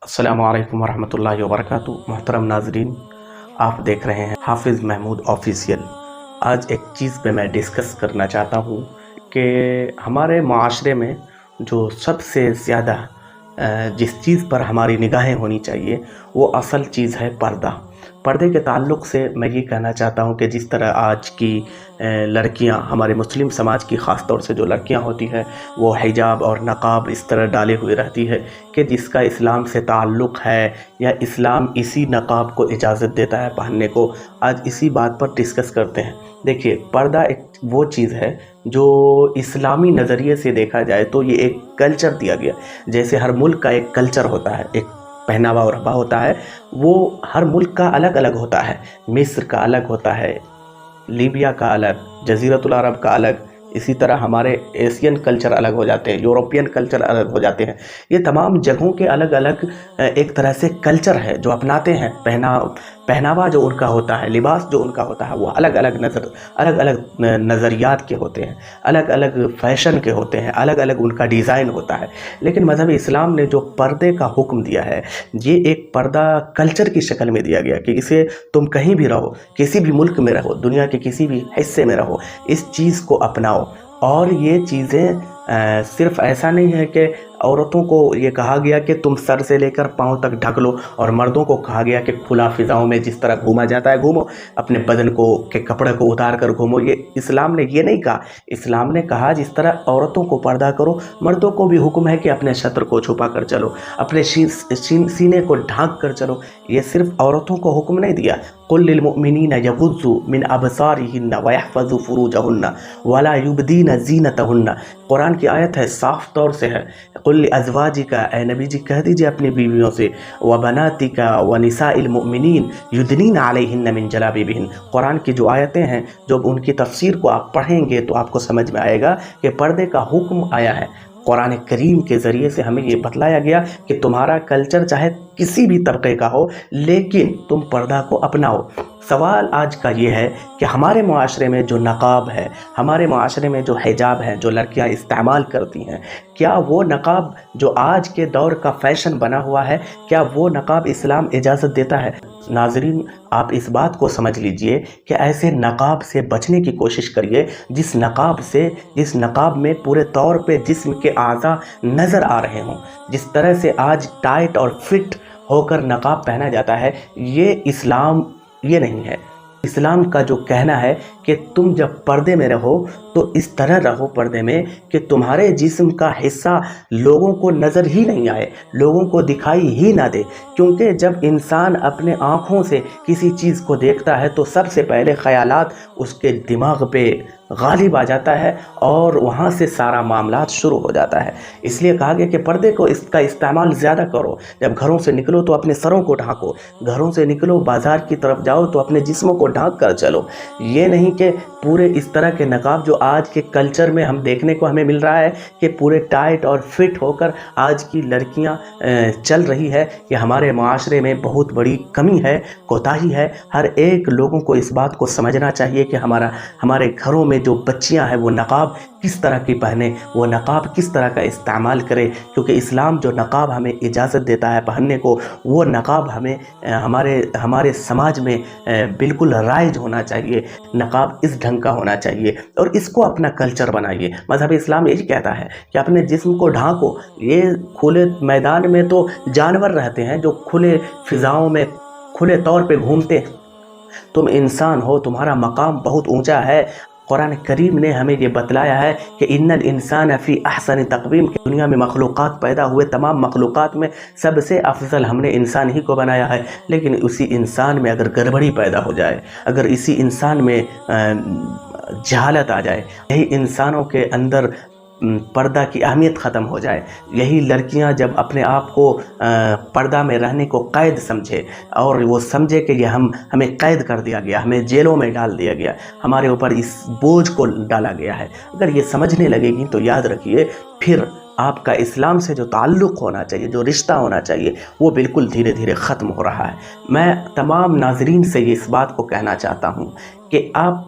السلام علیکم ورحمۃ اللہ وبرکاتہ۔ محترم ناظرین، آپ دیکھ رہے ہیں حافظ محمود آفیشیل۔ آج ایک چیز پہ میں ڈسکس کرنا چاہتا ہوں کہ ہمارے معاشرے میں جو سب سے زیادہ جس چیز پر ہماری نگاہیں ہونی چاہیے وہ اصل چیز ہے پردہ۔ پردے کے تعلق سے میں یہ کہنا چاہتا ہوں کہ جس طرح آج کی لڑکیاں، ہمارے مسلم سماج کی خاص طور سے جو لڑکیاں ہوتی ہیں وہ حجاب اور نقاب اس طرح ڈالے ہوئے رہتی ہے کہ جس کا اسلام سے تعلق ہے یا اسلام اسی نقاب کو اجازت دیتا ہے پہننے کو، آج اسی بات پر ڈسکس کرتے ہیں۔ دیکھیے، پردہ ایک وہ چیز ہے جو اسلامی نظریے سے دیکھا جائے تو یہ ایک کلچر دیا گیا، جیسے ہر ملک کا ایک کلچر ہوتا ہے، ایک پہناوا اور ربا ہوتا ہے، وہ ہر ملک کا الگ الگ ہوتا ہے۔ مصر کا الگ ہوتا ہے، لیبیا کا الگ، جزیرۃ العرب کا الگ، اسی طرح ہمارے ایشین کلچر الگ ہو جاتے ہیں، یورپین کلچر الگ ہو جاتے ہیں۔ یہ تمام جگہوں کے الگ الگ ایک طرح سے کلچر ہے جو اپناتے ہیں۔ پہناوا جو ان کا ہوتا ہے، لباس جو ان کا ہوتا ہے، وہ الگ الگ نظریات کے ہوتے ہیں، الگ الگ فیشن کے ہوتے ہیں، الگ الگ ان کا ڈیزائن ہوتا ہے۔ لیکن مذہب اسلام نے جو پردے کا حکم دیا ہے، یہ ایک پردہ کلچر کی شکل میں دیا گیا کہ اسے تم کہیں بھی رہو، کسی بھی ملک میں رہو، دنیا کے کسی بھی حصے میں رہو، اس چیز کو اپناؤ۔ اور یہ چیزیں صرف ایسا نہیں ہے کہ عورتوں کو یہ کہا گیا کہ تم سر سے لے کر پاؤں تک ڈھک لو، اور مردوں کو کہا گیا کہ کھلا فضاؤں میں جس طرح گھوما جاتا ہے گھومو، اپنے بدن کو کے کپڑے کو اتار کر گھومو۔ یہ اسلام نے یہ نہیں کہا۔ اسلام نے کہا جس طرح عورتوں کو پردہ کرو، مردوں کو بھی حکم ہے کہ اپنے شطر کو چھپا کر چلو، اپنے سینے کو ڈھانک کر چلو۔ یہ صرف عورتوں کو حکم نہیں دیا۔ قل للمؤمنین یغضوا من ابصارہن ویحفظوا فروجہن ولا یبدین زینتہن۔ قرآن کی آیت ہے، صاف طور سے ہے۔ قل لازواجک، اے نبی جی کہہ دیجئے اپنی بیویوں سے، وبناتک ونساء المؤمنین یدنین علیہن من جلابیبہن۔ قرآن کی جو آیتیں ہیں، جب ان کی تفسیر کو آپ پڑھیں گے تو آپ کو سمجھ میں آئے گا کہ پردے کا حکم آیا ہے۔ قرآن کریم کے ذریعے سے ہمیں یہ بتلایا گیا کہ تمہارا کلچر چاہے کسی بھی طبقے کا ہو، لیکن تم پردہ کو اپناؤ۔ سوال آج کا یہ ہے کہ ہمارے معاشرے میں جو نقاب ہے، ہمارے معاشرے میں جو حجاب ہے، جو لڑکیاں استعمال کرتی ہیں، کیا وہ نقاب جو آج کے دور کا فیشن بنا ہوا ہے، کیا وہ نقاب اسلام اجازت دیتا ہے؟ ناظرین، آپ اس بات کو سمجھ لیجئے کہ ایسے نقاب سے بچنے کی کوشش کریے جس نقاب میں پورے طور پہ جسم کے اعضاء نظر آ رہے ہوں۔ جس طرح سے آج ٹائٹ اور فٹ ہو کر نقاب پہنا جاتا ہے، یہ اسلام یہ نہیں ہے۔ اسلام کا جو کہنا ہے کہ تم جب پردے میں رہو تو اس طرح رہو پردے میں کہ تمہارے جسم کا حصہ لوگوں کو نظر ہی نہیں آئے، لوگوں کو دکھائی ہی نہ دے۔ کیونکہ جب انسان اپنے آنکھوں سے کسی چیز کو دیکھتا ہے تو سب سے پہلے خیالات اس کے دماغ پہ غالب آ جاتا ہے اور وہاں سے سارا معاملات شروع ہو جاتا ہے۔ اس لیے کہا گیا کہ پردے کو اس کا استعمال زیادہ کرو۔ جب گھروں سے نکلو تو اپنے سروں کو ڈھانکو، گھروں سے نکلو بازار کی طرف جاؤ تو اپنے جسموں کو ڈھانک کر چلو۔ یہ نہیں کہ پورے اس طرح کے نقاب جو آج کے کلچر میں ہم دیکھنے کو ہمیں مل رہا ہے کہ پورے ٹائٹ اور فٹ ہو کر آج کی لڑکیاں چل رہی ہے، یہ ہمارے معاشرے میں بہت بڑی کمی ہے، کوتاہی ہے۔ ہر ایک لوگوں کو اس بات کو سمجھنا چاہیے کہ ہمارے گھروں میں جو بچیاں ہیں وہ نقاب کس طرح کی پہنے، وہ نقاب کس طرح کا استعمال کرے، کیونکہ اسلام جو نقاب ہمیں اجازت دیتا ہے پہننے کو، وہ نقاب ہمیں ہمارے سماج میں بالکل رائج ہونا چاہیے۔ نقاب اس ڈھنگ کا ہونا چاہیے اور اس کو اپنا کلچر بنائیے۔ مذہب اسلام یہی کہتا ہے کہ اپنے جسم کو ڈھانکو۔ یہ کھلے میدان میں تو جانور رہتے ہیں جو کھلے فضاؤں میں کھلے طور پہ گھومتے ہیں، تم انسان ہو، تمہارا مقام بہت اونچا ہے۔ قرآن کریم نے ہمیں یہ بتلایا ہے کہ ان الانسان فی احسن تقویم، کہ دنیا میں مخلوقات پیدا ہوئے تمام مخلوقات میں سب سے افضل ہم نے انسان ہی کو بنایا ہے۔ لیکن اسی انسان میں اگر گڑبڑی پیدا ہو جائے، اگر اسی انسان میں جہالت آ جائے، یہی انسانوں کے اندر پردہ کی اہمیت ختم ہو جائے، یہی لڑکیاں جب اپنے آپ کو پردہ میں رہنے کو قید سمجھے اور وہ سمجھے کہ یہ ہمیں قید کر دیا گیا، ہمیں جیلوں میں ڈال دیا گیا، ہمارے اوپر اس بوجھ کو ڈالا گیا ہے، اگر یہ سمجھنے لگے گی تو یاد رکھیے پھر آپ کا اسلام سے جو تعلق ہونا چاہیے، جو رشتہ ہونا چاہیے، وہ بالکل دھیرے دھیرے ختم ہو رہا ہے۔ میں تمام ناظرین سے اس بات کو کہنا چاہتا ہوں کہ آپ